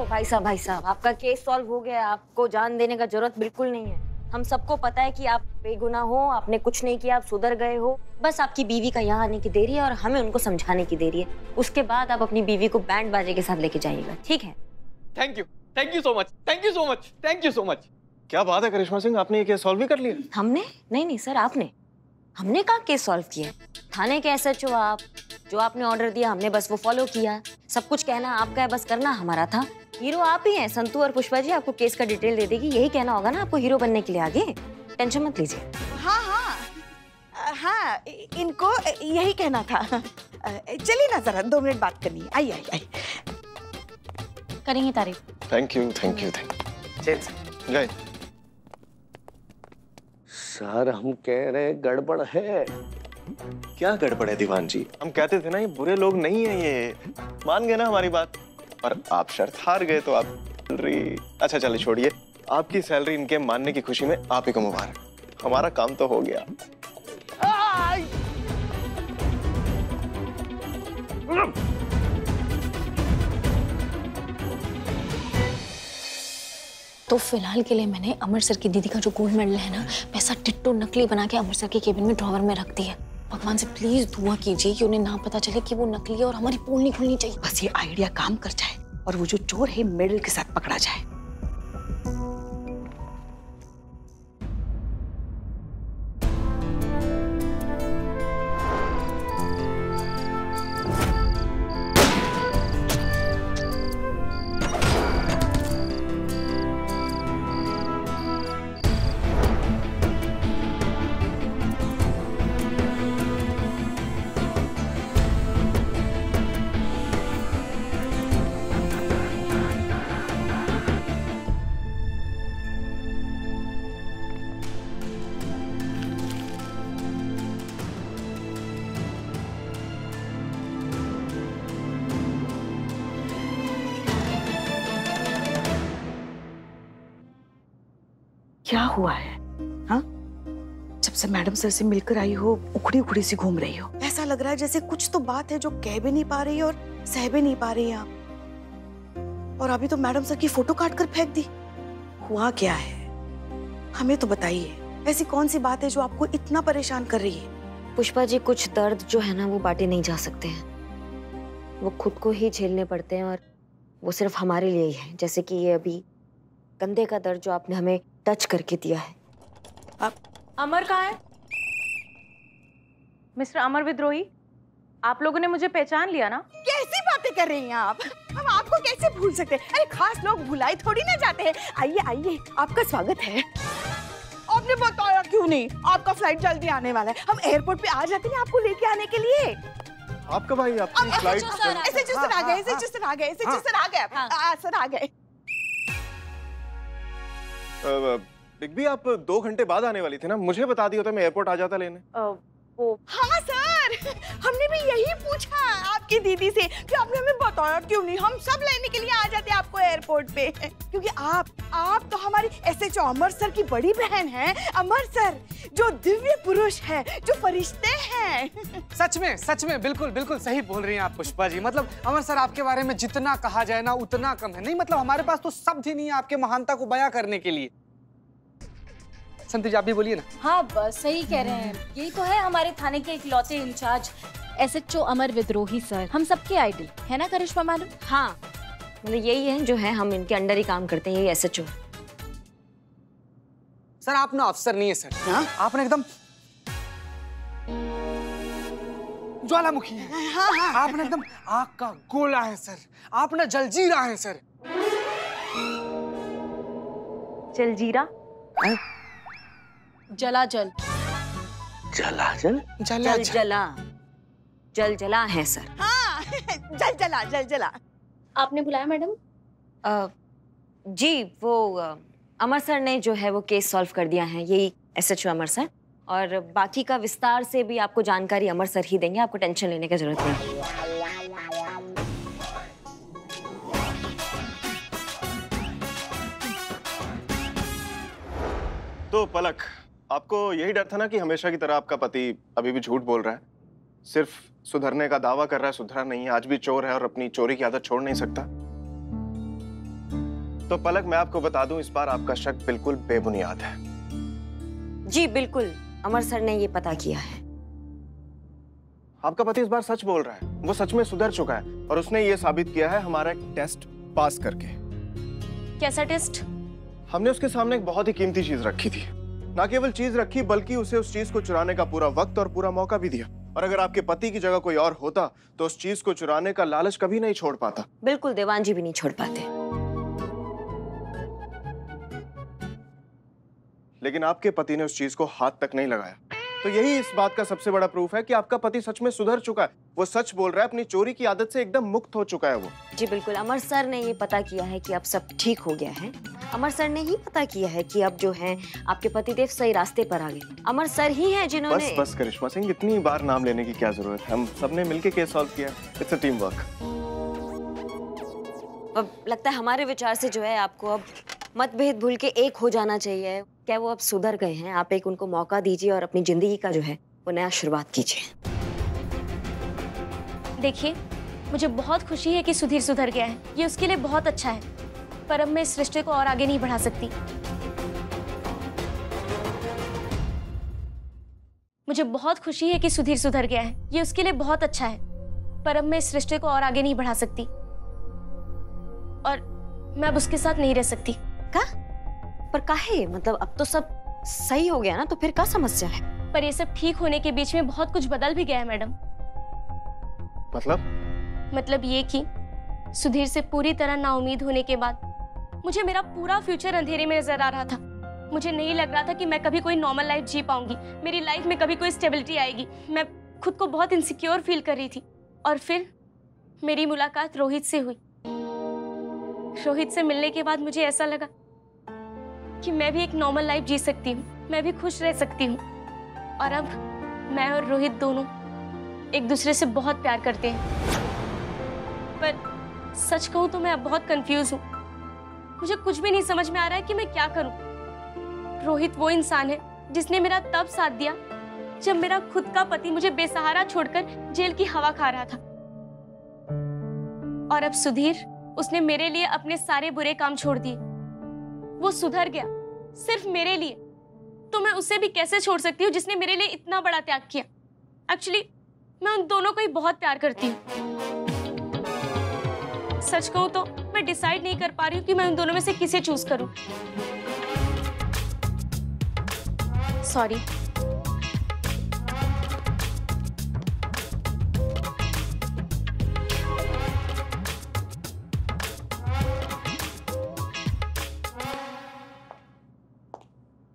भाई साहब आपका केस सॉल्व हो गया, आपको जान देने का जरूरत बिल्कुल नहीं है। हम सबको पता है कि आप बेगुनाह हो, आपने कुछ नहीं किया, आप सुधर गए हो। बस आपकी बीवी का यहाँ आने की देरी है और हमें उनको समझाने की देरी है। उसके बाद आप अपनी बीवी को बैंड बाजे के साथ लेके जाइएगा, ठीक है? Thank you so much, thank you so much, thank you so much. क्या बात है करिश्मा सिंह, आपने ये केस सॉल्व भी कर लिया? हमने नहीं सर, आपने। हमने कहा केस सॉल्व किया। थाने के एसएचओ आप, जो आपने ऑर्डर दिया हमने बस वो फॉलो किया। सब कुछ कहना आपका है, बस करना हमारा था। हीरो आप ही हैं। संतू और पुष्पा जी आपको केस का डिटेल दे देगी, यही कहना होगा ना आपको हीरो बनने के लिए आगे। टेंशन मत लीजिए। हाँ, इनको यही कहना था। चलिए ना जरा 2 मिनट बात करनी है। आइए। करेंगे तारीफ। Thank you. जय सर हम कह रहे गड़बड़ है। क्या गड़बड़ है दीवान जी? हम कहते थे ना ये बुरे लोग नहीं है, ये मान गए ना हमारी बात। और आप शर्त हार गए तो आप सैलरी। अच्छा चलिए छोड़िए, आपकी सैलरी इनके मानने की खुशी में आप ही को मुबारक। हमारा काम तो हो गया। तो फिलहाल के लिए मैंने अमर सर की दीदी का जो गोल्ड मेडल है ना, वैसा डिट्टो नकली बना के अमर सर के केबिन में ड्रॉवर में रख दिया। भगवान से प्लीज दुआ कीजिए कि उन्हें ना पता चले कि वो नकली है और हमारी पोल नहीं खुलनी चाहिए। बस ये आइडिया काम कर जाए और वो जो चोर है मेडल के साथ पकड़ा जाए। क्या हुआ है? हाँ, जब से मैडम सर से मिलकर आई हो उखड़ी उखड़ी सी घूम रही हो। ऐसा लग रहा है जैसे कुछ तो बात है जो कह भी नहीं पा रही और सह भी नहीं पा रही है आप। और अभी तो मैडम सर की फोटो काट कर फेंक दी। हुआ क्या है, हमें तो बताइए। ऐसी कौन सी बात है जो आपको इतना परेशान कर रही है? पुष्पा जी, कुछ दर्द जो है ना वो बांटे नहीं जा सकते हैं। वो खुद को ही झेलने पड़ते हैं और वो सिर्फ हमारे लिए ही है। जैसे कि ये अभी कंधे का दर्द जो आपने हमें टच करके दिया है। आप अमर कहाँ है? मिस्टर अमर विद्रोही, आप लोगों ने मुझे पहचान लिया ना? कैसी बातें कर रही हैं आप? हम आपको कैसे भूल सकते हैं? अरे खास लोग भुलाई थोड़ी ना जाते हैं। आइए, आपका स्वागत है। आपने बताया क्यों नहीं? आपका फ्लाइट जल्दी आने वाला है। हम एयरपोर्ट पे आ जाते हैं आपको लेके आने के लिए। आप कब आई? आपकी फ्लाइट? एसएचओ सर आ गए। सर आ गए। बिग बी, आप 2 घंटे बाद आने वाली थी ना, मुझे बता दिया होता मैं एयरपोर्ट आ जाता लेने। हाँ सर, हमने भी यही पूछा आपकी दीदी से कि आपने हमें बताया क्यों नहीं। हम सब लेने के लिए आ जाते आपको एयरपोर्ट पे, क्योंकि आप तो हमारी एसएचओ अमर सर की बड़ी बहन हैं। अमर सर जो दिव्य पुरुष है, जो फरिश्ते हैं। सच में बिल्कुल सही बोल रही हैं आप पुष्पा जी। मतलब अमर सर आपके बारे में जितना कहा जाए ना उतना कम है। नहीं मतलब हमारे पास तो शब्द ही नहीं है आपके महानता को बयां करने के लिए। संतु जी आप भी बोलिए ना। हाँ बस सही कह रहे हैं, यही तो है हमारे थाने के इकलौते इंचार्ज एसएचओ अमर विद्रोही सर, हम सबके आइडल है ना करिश्मा मैडम? हाँ मतलब यही है जो है, हम इनके अंडर ही काम करते हैं, यही एसएचओ। सर आप ना अफसर नहीं है सर। हाँ? आप ना एकदम ज्वालामुखी है। हाँ। आप ना एकदम आग का गोला है सर। आप ना जलजीरा है सर। जलजीरा? जलाजल। जलाजल? जला है सर। हाँ, जला। आपने बुलाया मैडम? जी वो अमर सर ने जो है वो केस सॉल्व कर दिया है, यही एसएचओ अमर सर। और बाकी का विस्तार से भी आपको जानकारी अमर सर ही देंगे, आपको टेंशन लेने की जरूरत नहीं। तो पलक, आपको यही डर था ना कि हमेशा की तरह आपका पति अभी भी झूठ बोल रहा है, सिर्फ सुधरने का दावा कर रहा है, सुधरा नहीं है, आज भी चोर है और अपनी चोरी की आदत छोड़ नहीं सकता। तो पलक मैं आपको बता दूं, इस बार आपका शक बिल्कुल बेबुनियाद है। जी बिल्कुल, अमर सर ने ये पता किया है। आपका पति इस बार सच बोल रहा है, वो सच में सुधर चुका है और उसने ये साबित किया है हमारा एक टेस्ट पास करके। कैसा टेस्ट? हमने उसके सामने एक बहुत ही कीमती चीज रखी थी। ना केवल चीज रखी बल्कि उसे उस चीज को चुराने का पूरा वक्त और पूरा मौका भी दिया। और अगर आपके पति की जगह कोई और होता तो उस चीज को चुराने का लालच कभी नहीं छोड़ पाता। बिल्कुल, देवान जी भी नहीं छोड़ पाते। लेकिन आपके पति ने उस चीज को हाथ तक नहीं लगाया। तो यही इस बात का सबसे बड़ा प्रूफ है कि आपका पति सच में सुधर चुका है। वो सच बोल रहा है, अपनी चोरी की आदत से एकदम मुक्त हो चुका है वो। जी बिल्कुल, अमर सर ने ये पता किया है कि अब सब ठीक हो गया है। अमर सर ने ही पता किया है कि अब जो है आपके पतिदेव सही रास्ते पर आ गए। अमर सर ही हैं जिन्होंने। बस बस करिश्मा सिंह, इतनी बार नाम लेने की क्या जरूरत है? हम सबने मिलके केस सॉल्व किया। It's a team work. अब लगता है हमारे विचार से जो है आपको अब मतभेद भूल के एक हो जाना चाहिए। क्या वो अब सुधर गए हैं? आप एक उनको मौका दीजिए और अपनी जिंदगी का जो है वो नया शुरुआत कीजिए। देखिए, मुझे बहुत खुशी है कि सुधीर सुधर गया है, ये उसके लिए बहुत अच्छा है। पर अब मैं इस रिश्ते को और आगे नहीं बढ़ा सकती। मुझे बहुत खुशी है कि सुधीर सुधर गया है, ये उसके लिए बहुत अच्छा है। पर अब मैं इस रिश्ते को और आगे नहीं बढ़ा सकती और मैं अब उसके साथ नहीं रह सकती। का? पर काहे? मतलब अब तो सब सही हो गया ना, तो फिर क्या समस्या है? पर ये सब ठीक होने के बीच में बहुत कुछ बदल भी गया है मैडम। मतलब ये कि सुधीर से पूरी तरह नाउम्मीद होने के बाद मुझे मेरा पूरा फ्यूचर अंधेरे में नजर आ रहा था। मुझे नहीं लग रहा था कि मैं कभी कोई नॉर्मल लाइफ जी पाऊंगी, मेरी लाइफ में कभी कोई स्टेबिलिटी आएगी। मैं खुद को बहुत इनसिक्योर फील कर रही थी। और फिर मेरी मुलाकात रोहित से हुई। रोहित से मिलने के बाद मुझे ऐसा लगा कि मैं भी एक नॉर्मल लाइफ जी सकती हूँ, मैं भी खुश रह सकती हूँ। और अब मैं और रोहित दोनों एक दूसरे से बहुत प्यार करते हैं। पर सच कहूँ तो मैं अब बहुत कंफ्यूज हूँ। मुझे कुछ भी नहीं समझ में आ रहा है कि मैं क्या करूँ। रोहित वो इंसान है जिसने मेरा तब साथ दिया जब मेरा खुद का पति मुझे बेसहारा छोड़कर जेल की हवा खा रहा था। और अब सुधीर, उसने मेरे लिए अपने सारे बुरे काम छोड़ दिए। वो सुधर गया सिर्फ मेरे लिए। तो मैं उसे भी कैसे छोड़ सकती हूँ जिसने मेरे लिए इतना बड़ा त्याग किया। एक्चुअली मैं उन दोनों को ही बहुत प्यार करती हूँ। सच कहूँ तो मैं डिसाइड नहीं कर पा रही हूँ कि मैं उन दोनों में से किसे चूज करूँ। सॉरी।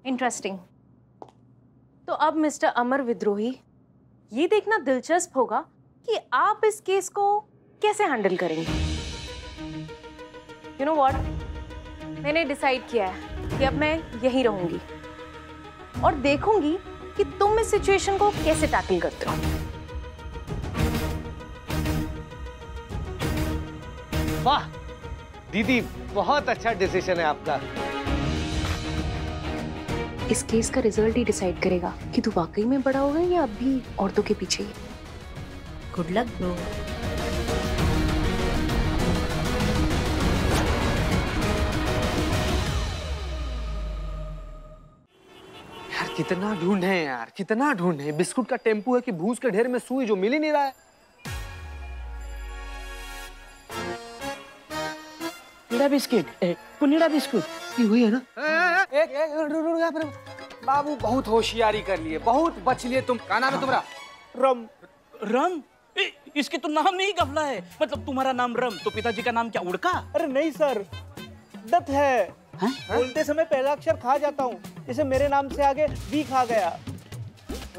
इंटरेस्टिंग। तो अब मिस्टर अमर विद्रोही, ये देखना दिलचस्प होगा कि आप इस केस को कैसे हैंडल करेंगे। यू नो व्हाट, मैंने डिसाइड किया है कि अब मैं यहीं रहूंगी और देखूंगी कि तुम इस सिचुएशन को कैसे टैकल करते हो। वाह दीदी, बहुत अच्छा डिसीजन है आपका। इस केस का रिजल्ट ही डिसाइड करेगा कि तू वाकई में बड़ा होगा या अब भी औरतों के पीछे ही। Good luck bro. यार कितना ढूंढे यार, कितना ढूंढे। बिस्कुट का टेम्पू है कि भूस के ढेर में सुई जो मिल ही नहीं रहा है। कुनीड़ा बिस्किट, कुनीड़ा बिस्कुट, ये वही है ना? एक यहाँ पर बाबू, बहुत होशियारी कर लिए, बहुत बच लिए तुम। क्या नाम है तुम्हारा? रम। रम? इसके तो नाम नहीं गफला है। मतलब तुम्हारा नाम रम, तो पिताजी का नाम क्या उड़का? अरे नहीं सर, दत्त है। बोलते समय पहला अक्षर खा जाता हूँ, जैसे मेरे नाम से आगे वी खा गया।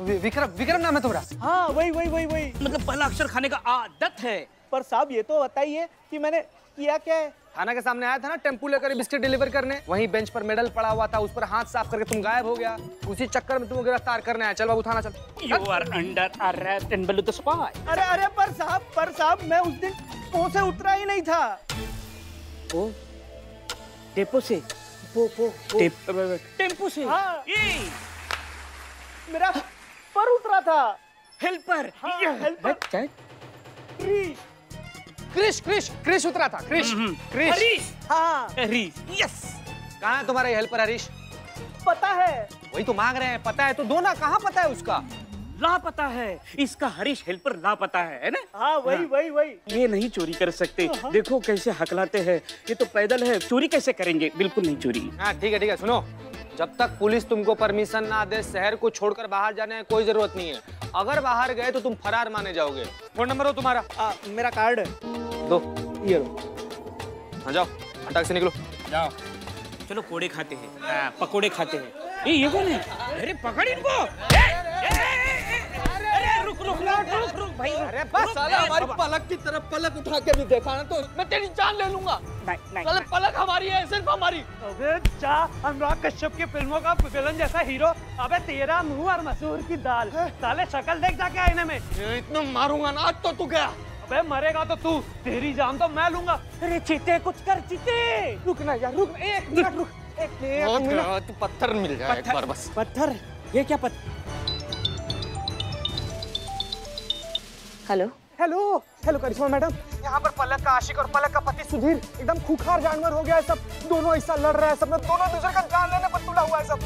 विक्रम, विक्रम नाम है तुम्हारा? हाँ वही वही वही वही। मतलब पहला अक्षर खाने का आदत है। पर साहब ये तो बताइए कि मैंने किया क्या है? थाना के सामने आया था ना टेम्पू लेकर बिस्किट डिलीवर करने, वहीं बेंच पर मेडल पड़ा हुआ था, उस पर हाथ साफ करके तुम गायब हो गया। उसी चक्कर में तुमको गिरफ्तार करने आया। चल बाबू थाना चल। You are under arrest and below the spy. अरे पर साहब मैं उस दिन पो से उतरा ही नहीं था। ओ, टेम्पो से? टेम्पो से? हाँ। मेरा पर उतरा था। हेल्पर? हाँ, हेल्पर। क्रिश उतरा था। क्रिश। हरीश? हाँ हरीश, यस। कहाँ है तुम्हारा ये हेल्पर हरीश? पता है। वही तो मांग रहे हैं, पता है तो दो ना। कहाँ पता है उसका? लापता है, इसका हरीश हेल्पर लापता है ना? हाँ वही। ये नहीं चोरी कर सकते। देखो कैसे हकलाते हैं, ये तो पैदल है, चोरी कैसे करेंगे? बिल्कुल नहीं चोरी। हाँ ठीक है, सुनो, जब तक पुलिस तुमको परमिशन ना दे शहर को छोड़कर बाहर जाने की कोई जरूरत नहीं है। अगर बाहर गए तो तुम फरार माने जाओगे। फोन नंबर हो तुम्हारा? मेरा कार्ड दो, ये लो। हाँ जाओ, अटक से निकलो। जाओ, चलो कोड़े खाते हैं, पकोड़े खाते हैं। ये कौन है? अरे पकड़ इनको। रुक भाई। अरे बस साला, हमारी पलक की तरफ पलक उठा के भी देखा ना तो मैं तेरी जान ले लूंगा। साले पलक हमारी है, सिर्फ हमारी। अबे जा, अनुराग कश्यप की फिल्मों का विलन जैसा हीरो। अबे तेरा मुंह और मसूर की दाल। साले शक्ल देख जाके आईने में। इतना मारूंगा ना आज तो तू गया। अबे मरेगा तो तू, तेरी जान तो मैं लूंगा। अरे चीते, कुछ कर चीते। रुक ना यार, रुक एक मिनट, रुक एक मिनट। तू पत्थर मिल जाए एक बार बस। पत्थर? ये क्या पत्थर? हेलो करिश्मा मैडम, यहाँ पर पलक का आशिक और पलक का पति सुधीर एकदम खूंखार जानवर हो गया है सब। दोनों ऐसा लड़ रहा है, सब में दोनों दूसरे का जान लेने पर तुला हुआ है सब।